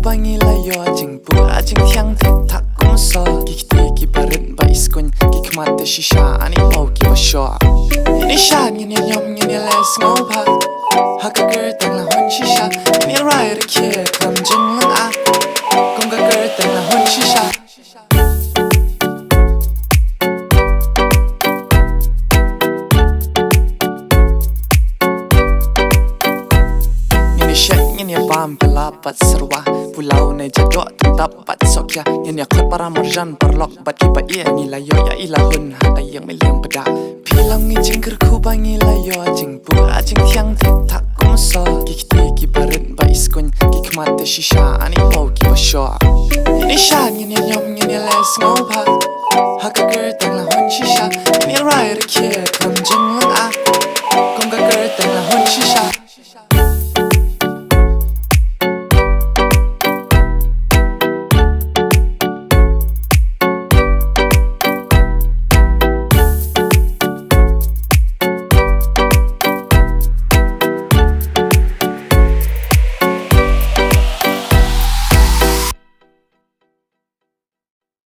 bangi la yo jing pu ajing thiang thik thak kum so ki khti ki barin ba iskun ki khmat te shisha ani mau ki ba sho ni shan ni nyom ni les ngo pha ha ka ger tang la hon shisha ni rai de ke kam jing lang a kum ka ger tang la hon shisha Ini bam pelapat serwa pulau ne jadok tetap pat sokya ini khot para marjan perlok bat ki pa ia ni layo ya ilahun hada yang meliang pada pilang ni jingker ku bangi layo jing pu ajing thiang thik thak kum so ki khti ki barin ba iskun ki khmat te shisha ani mau ki ba sho ini shan ni nyom ni les ngo pha ha ka ger tang la hon shisha ni rai de ke